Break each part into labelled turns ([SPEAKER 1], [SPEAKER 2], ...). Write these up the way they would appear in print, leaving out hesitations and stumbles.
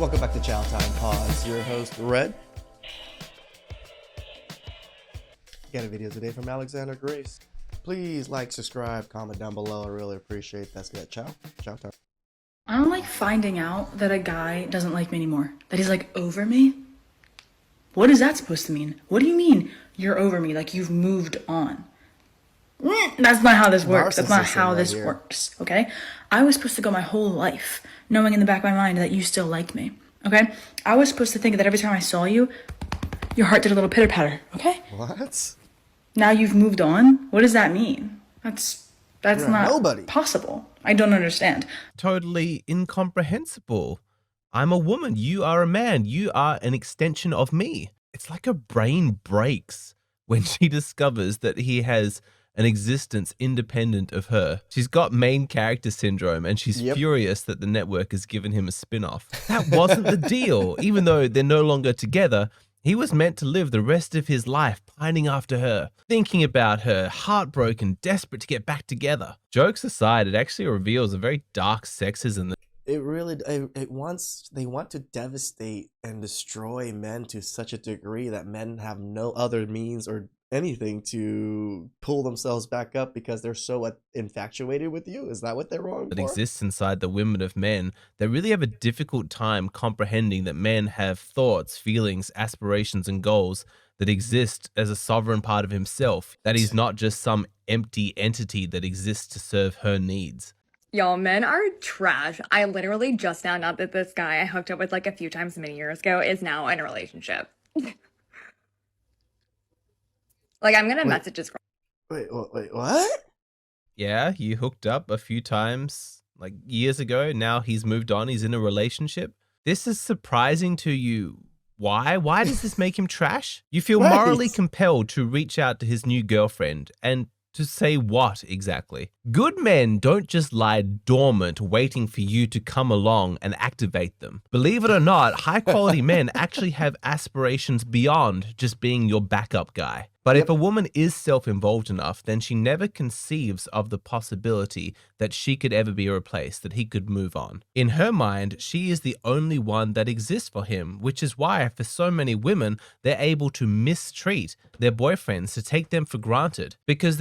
[SPEAKER 1] Welcome back to Chow Time Pods. Your host, Red. Got a video today from Alexander Grace. Please like, subscribe, comment down below. I really appreciate that. Get Chow Time.
[SPEAKER 2] I don't like finding out that a guy doesn't like me anymore. That he's like over me. What is that supposed to mean? What do you mean you're over me? Like you've moved on? That's not how this works. That's not how this works, okay? I was supposed to go my whole life knowing in the back of my mind that you still like me, okay? I was supposed to think that every time I saw you, your heart did a little pitter-patter, okay?
[SPEAKER 1] What?
[SPEAKER 2] Now you've moved on? What does that mean? That's not possible. I don't understand.
[SPEAKER 3] Totally incomprehensible. I'm a woman. You are a man. You are an extension of me. It's like her brain breaks when she discovers that he has an existence independent of her. She's got main character syndrome and she's furious that the network has given him a spin-off. That wasn't the deal. Even though they're no longer together, he was meant to live the rest of his life pining after her, thinking about her, heartbroken, desperate to get back together. Jokes aside, it actually reveals a very dark sexism.
[SPEAKER 1] They want to devastate and destroy men to such a degree that men have no other means or anything to pull themselves back up because they're so infatuated with you. Is that what they're wrong for?
[SPEAKER 3] That exists inside the women of men that really have a difficult time comprehending that men have thoughts, feelings, aspirations, and goals that exist as a sovereign part of himself, that he's not just some empty entity that exists to serve her needs.
[SPEAKER 4] Y'all, men are trash. I literally just found out that this guy I hooked up with like a few times many years ago is now in a relationship. Like, I'm gonna message his girl.
[SPEAKER 1] Wait, what?
[SPEAKER 3] Yeah, you hooked up a few times like years ago. Now he's moved on. He's in a relationship. This is surprising to you. Why? Why does this make him trash? You feel morally compelled to reach out to his new girlfriend and to say what exactly? Good men don't just lie dormant waiting for you to come along and activate them. Believe it or not, high quality men actually have aspirations beyond just being your backup guy. But if a woman is self-involved enough, then she never conceives of the possibility that she could ever be replaced, that he could move on. In her mind, she is the only one that exists for him, which is why for so many women, they're able to mistreat their boyfriends, to take them for granted, because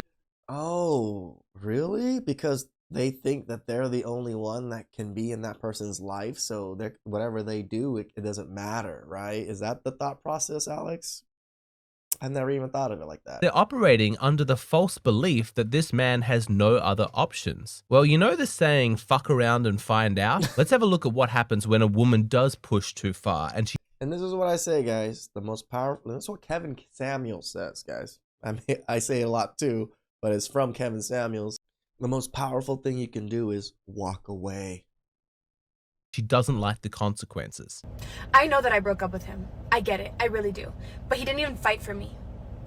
[SPEAKER 1] oh, really? Because they think that they're the only one that can be in that person's life, so whatever they do, it doesn't matter, right? Is that the thought process, Alex? I've never even thought of it like that.
[SPEAKER 3] They're operating under the false belief that this man has no other options. Well, you know the saying, fuck around and find out? Let's have a look at what happens when a woman does push too far.
[SPEAKER 1] And this is what I say, guys. The most powerful, this is what Kevin Samuels says, guys. I mean, I say it a lot too, but it's from Kevin Samuels. The most powerful thing you can do is walk away.
[SPEAKER 3] She doesn't like the consequences.
[SPEAKER 5] I know that I broke up with him. I get it. I really do. But he didn't even fight for me.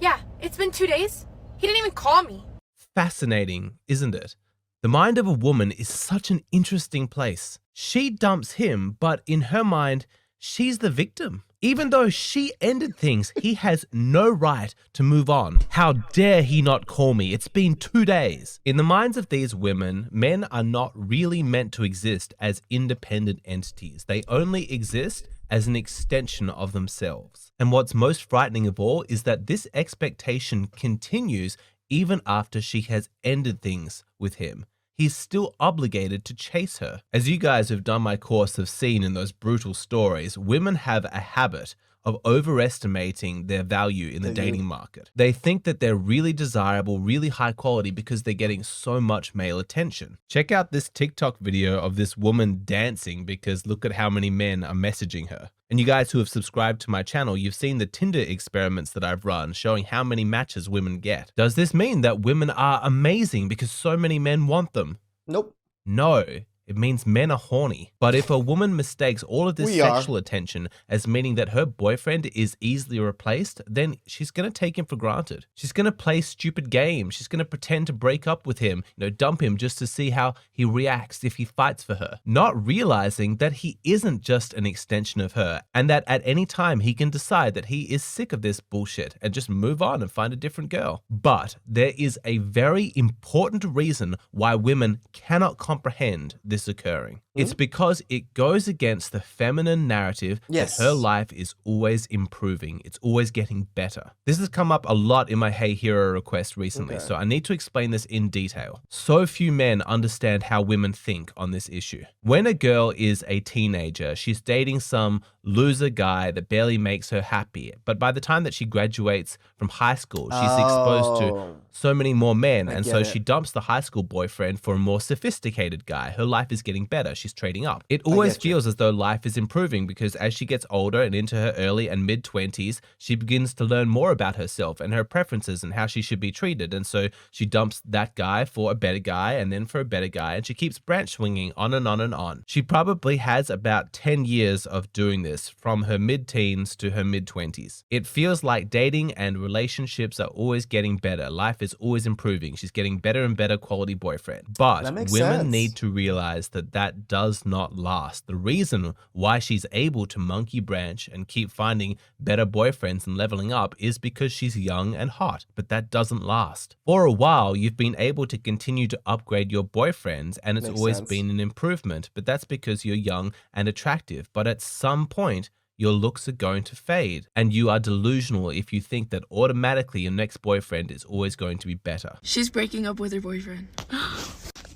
[SPEAKER 5] Yeah, it's been 2 days. He didn't even call me.
[SPEAKER 3] Fascinating, isn't it? The mind of a woman is such an interesting place. She dumps him, but in her mind, she's the victim. Even though she ended things, he has no right to move on. How dare he not call me? It's been 2 days. In the minds of these women, men are not really meant to exist as independent entities. They only exist as an extension of themselves. And what's most frightening of all is that this expectation continues even after she has ended things with him. He's still obligated to chase her. As you guys who've done my course have seen in those brutal stories, women have a habit of overestimating their value in the dating market. They think that they're really desirable, really high quality because they're getting so much male attention. Check out this TikTok video of this woman dancing because look at how many men are messaging her. And you guys who have subscribed to my channel, you've seen the Tinder experiments that I've run showing how many matches women get. Does this mean that women are amazing because so many men want them?
[SPEAKER 1] Nope.
[SPEAKER 3] No. It means men are horny. But if a woman mistakes all of this sexual attention as meaning that her boyfriend is easily replaced, then she's going to take him for granted. She's going to play stupid games. She's going to pretend to break up with him, dump him just to see how he reacts if he fights for her, not realizing that he isn't just an extension of her and that at any time he can decide that he is sick of this bullshit and just move on and find a different girl. But there is a very important reason why women cannot comprehend this is occurring. It's because it goes against the feminine narrative
[SPEAKER 1] Yes.
[SPEAKER 3] that her life is always improving. It's always getting better. This has come up a lot in my Hey Hero request recently,
[SPEAKER 1] Okay.
[SPEAKER 3] so I need to explain this in detail. So few men understand how women think on this issue. When a girl is a teenager, she's dating some loser guy that barely makes her happy. But by the time that she graduates from high school, she's exposed to
[SPEAKER 1] Oh,
[SPEAKER 3] so many more men.
[SPEAKER 1] I
[SPEAKER 3] And
[SPEAKER 1] get
[SPEAKER 3] so
[SPEAKER 1] it.
[SPEAKER 3] she dumps the high school boyfriend for a more sophisticated guy. Her life is getting better. She's trading up. It always
[SPEAKER 1] get you.
[SPEAKER 3] feels as though life is improving because as she gets older and into her early and mid 20s, she begins to learn more about herself and her preferences and how she should be treated. And so she dumps that guy for a better guy and then for a better guy. And she keeps branch swinging on and on and on. She probably has about 10 years of doing this from her mid-teens to her mid-20s. It feels like dating and relationships are always getting better. Life is always improving. She's getting better and better quality boyfriend. But
[SPEAKER 1] That makes
[SPEAKER 3] women
[SPEAKER 1] sense.
[SPEAKER 3] need to realize that that does not last. The reason why she's able to monkey branch and keep finding better boyfriends and leveling up is because she's young and hot. But that doesn't last. For a while, you've been able to continue to upgrade your boyfriends and it's
[SPEAKER 1] Makes
[SPEAKER 3] always
[SPEAKER 1] sense.
[SPEAKER 3] been an improvement. But that's because you're young and attractive. But at some point, your looks are going to fade. And you are delusional if you think that automatically your next boyfriend is always going to be better.
[SPEAKER 6] She's breaking up with her boyfriend.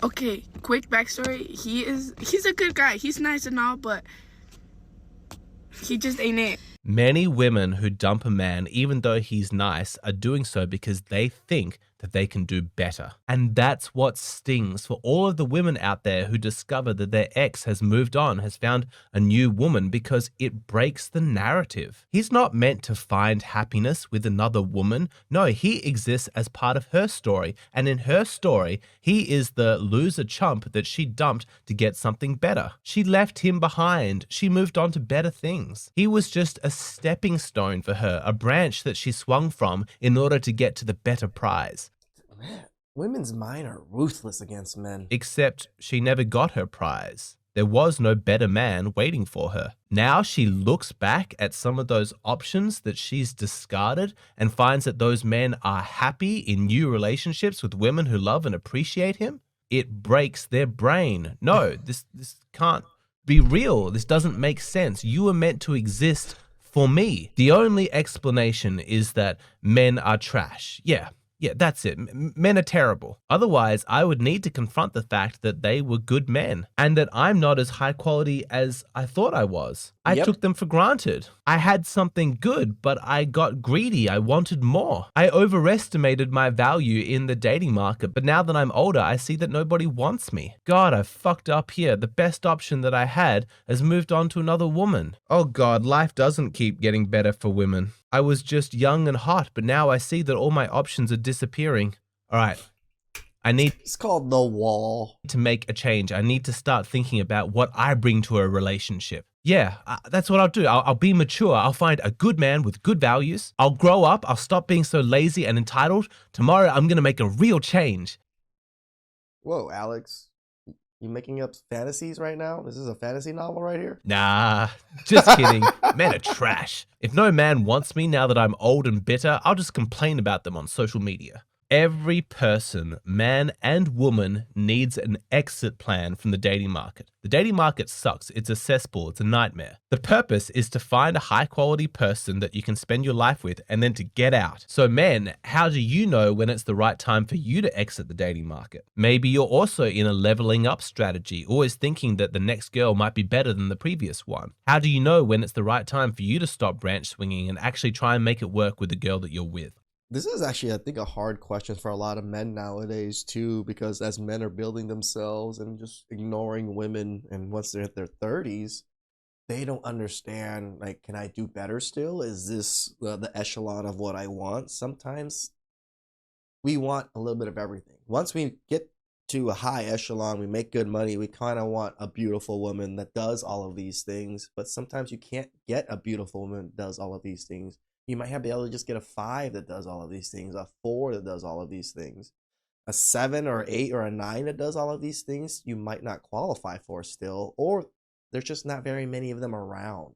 [SPEAKER 6] Okay, quick backstory. He's a good guy. He's nice and all, but he just ain't it.
[SPEAKER 3] Many women who dump a man, even though he's nice, are doing so because they think that they can do better. And that's what stings for all of the women out there who discover that their ex has moved on, has found a new woman, because it breaks the narrative. He's not meant to find happiness with another woman. No, he exists as part of her story. And in her story, he is the loser chump that she dumped to get something better. She left him behind. She moved on to better things. He was just a stepping stone for her, a branch that she swung from in order to get to the better prize.
[SPEAKER 1] Man, women's mind are ruthless against men.
[SPEAKER 3] Except she never got her prize. There was no better man waiting for her. Now she looks back at some of those options that she's discarded and finds that those men are happy in new relationships with women who love and appreciate him. It breaks their brain. No, this can't be real. This doesn't make sense. You were meant to exist for me. The only explanation is that men are trash. Yeah, that's it. Men are terrible. Otherwise, I would need to confront the fact that they were good men and that I'm not as high quality as I thought I was. I
[SPEAKER 1] Yep.
[SPEAKER 3] took them for granted. I had something good, but I got greedy. I wanted more. I overestimated my value in the dating market, but now that I'm older, I see that nobody wants me. God, I fucked up here. The best option that I had has moved on to another woman. Oh God, life doesn't keep getting better for women. I was just young and hot, but now I see that all my options are disappearing. All right, I need
[SPEAKER 1] It's called the wall.
[SPEAKER 3] to make a change. I need to start thinking about what I bring to a relationship. Yeah, that's what I'll do. I'll be mature. I'll find a good man with good values. I'll grow up. I'll stop being so lazy and entitled. Tomorrow, I'm going to make a real change.
[SPEAKER 1] Whoa, Alex. You making up fantasies right now? This is a fantasy novel right here?
[SPEAKER 3] Nah, just kidding. Men are trash. If no man wants me now that I'm old and bitter, I'll just complain about them on social media. Every person, man and woman, needs an exit plan from the dating market. The dating market sucks. It's a cesspool. It's a nightmare. The purpose is to find a high-quality person that you can spend your life with and then to get out. So men, how do you know when it's the right time for you to exit the dating market? Maybe you're also in a leveling up strategy, always thinking that the next girl might be better than the previous one. How do you know when it's the right time for you to stop branch swinging and actually try and make it work with the girl that you're with?
[SPEAKER 1] This is actually, I think, a hard question for a lot of men nowadays, too, because as men are building themselves and just ignoring women, and once they're at their 30s, they don't understand, like, can I do better still? Is this the echelon of what I want? Sometimes we want a little bit of everything. Once we get to a high echelon, we make good money, we kind of want a beautiful woman that does all of these things, but sometimes you can't get a beautiful woman that does all of these things. You might be able to just get a 5 that does all of these things, a 4 that does all of these things, a 7 or 8 or a 9 that does all of these things. You might not qualify for still, or there's just not very many of them around.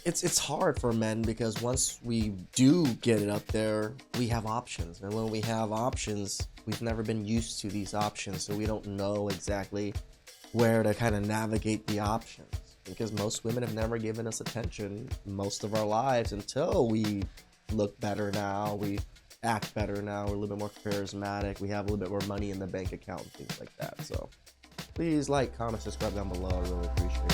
[SPEAKER 1] It's hard for men because once we do get it up there, we have options, and when we have options, we've never been used to these options, so we don't know exactly where to kind of navigate the options, because most women have never given us attention most of our lives until we look better now, we act better now, we're a little bit more charismatic, we have a little bit more money in the bank account and things like that. So please like, comment, subscribe down below. I really appreciate it.